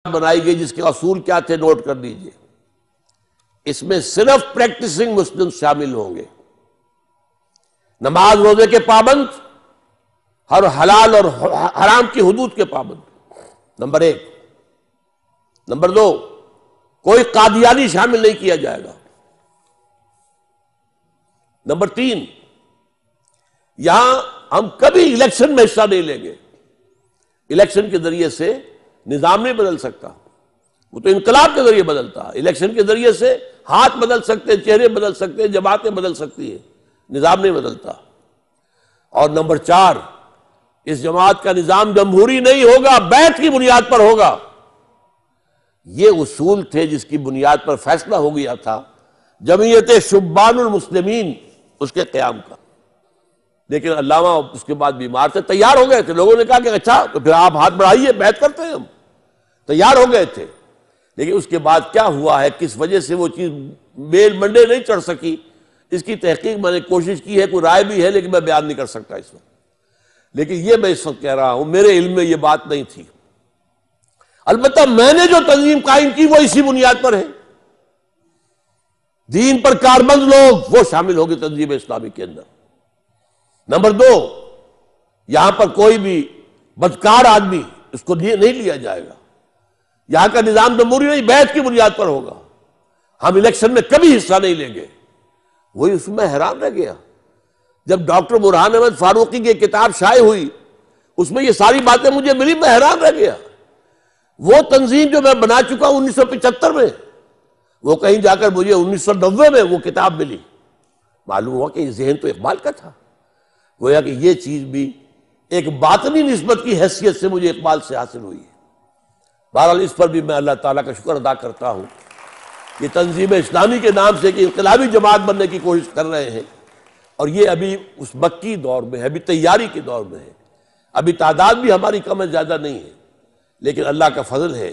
بنائی گئی جس کے اصول کیا تھے نوٹ کر دیجئے. اس میں صرف پریکٹسنگ مسلم شامل ہوں گے. نماز روزے کے پابند، ہر حلال اور حرام کی حدود کے پابند، نمبر ایک. نمبر دو، کوئی قادیانی شامل نہیں کیا جائے گا. نمبر تین، یہاں ہم کبھی الیکشن میں حصہ نہیں لیں گے. الیکشن کے ذریعے سے نظام نہیں بدل سکتا، وہ تو انقلاب کے ذریعے بدلتا. الیکشن کے ذریعے سے ہاتھ بدل سکتے، چہرے بدل سکتے، جماعتیں بدل سکتی ہیں، نظام نہیں بدلتا. اور نمبر چار، اس جماعت کا نظام جمہوری نہیں ہوگا، بیعت کی بنیاد پر ہوگا. یہ اصول تھے جس کی بنیاد پر فیصلہ ہو گیا تھا جمعیت شبان المسلمین اس کے قیام کا. لیکن علامہ اس کے بعد بیمار تھے، تیار ہو گئے تھے. لوگوں نے کہا کہ اچھا تو پھر آپ ہاتھ بڑھائیے، بیعت کرتے ہیں. ہم تیار ہو گئے تھے. لیکن اس کے بعد کیا ہوا ہے، کس وجہ سے وہ چیز میل منڈے نہیں چڑھ سکی، اس کی تحقیق میں نے کوشش کی ہے. کوئی رائے بھی ہے لیکن میں بیان نہیں کر سکتا اس وقت. لیکن یہ میں اس وقت کہہ رہا ہوں، میرے علم میں یہ بات نہیں تھی. البتہ میں نے جو تنظیم قائم کی وہ اسی بنیاد پر ہے. دین پر کاربند لوگ وہ شامل ہوں گے تنظیم اسلامی کے اندر. نمبر دو، یہاں پر کوئی بھی بدکار آدمی اس کو نہیں لیا جائے گا. یہاں کا نظام جمہوری نہیں، بیعت کی بنیاد پر ہوگا. ہم الیکشن میں کبھی حصہ نہیں لیں گے. وہی اس میں حیران رہ گیا جب ڈاکٹر برہان احمد فاروقی کی کتاب شائع ہوئی، اس میں یہ ساری باتیں مجھے ملی. میں حیران رہ گیا. وہ تنظیم جو میں بنا چکا ہوں 1975 میں، وہ کہیں جا کر مجھے 1990 میں وہ کتاب ملی. معلوم ہوا کہ یہ ذہن تو اقبال کا تھا. گویا کہ یہ چیز بھی ایک باطنی نسبت کی حیثیت سے مجھے اقبال سے حاصل ہوئی ہے. بہرحال اس پر بھی میں اللہ تعالیٰ کا شکر ادا کرتا ہوں کہ تنظیم اسلامی کے نام سے کہ انقلابی جماعت بننے کی کوشش کر رہے ہیں. اور یہ ابھی اس مکی دور میں ہے، ابھی تیاری کے دور میں ہے. ابھی تعداد بھی ہماری کم زیادہ نہیں ہے. لیکن اللہ کا فضل ہے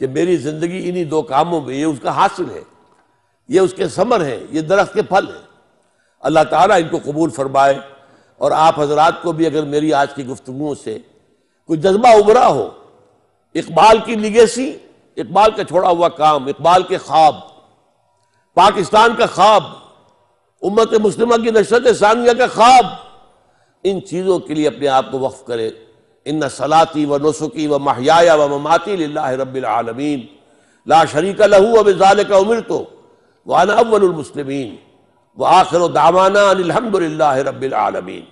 کہ میری زندگی انہی دو کاموں میں، یہ اس کا حاصل ہے، یہ اس کے ثمر ہیں، یہ درخت کے پھل ہیں. اللہ تعالیٰ ان کو قبول فرمائے. اور آپ حضرات کو بھی اگر میری آج کی گفتگو سے کوئی جذبہ ابھرا ہو، اقبال کی لیگیسی، اقبال کا چھوڑا ہوا کام، اقبال کے خواب، پاکستان کا خواب، امت مسلمہ کی نشرت ثانیہ کا خواب، ان چیزوں کے لیے اپنے آپ کو وقف کرے. ان صلاتی و نسکی و محیای و مماتی للہ رب العالمین لا شریک لہ وبذالک امرت وانا اول المسلمین وآخر دعوانا ان الحمد للہ رب العالمین.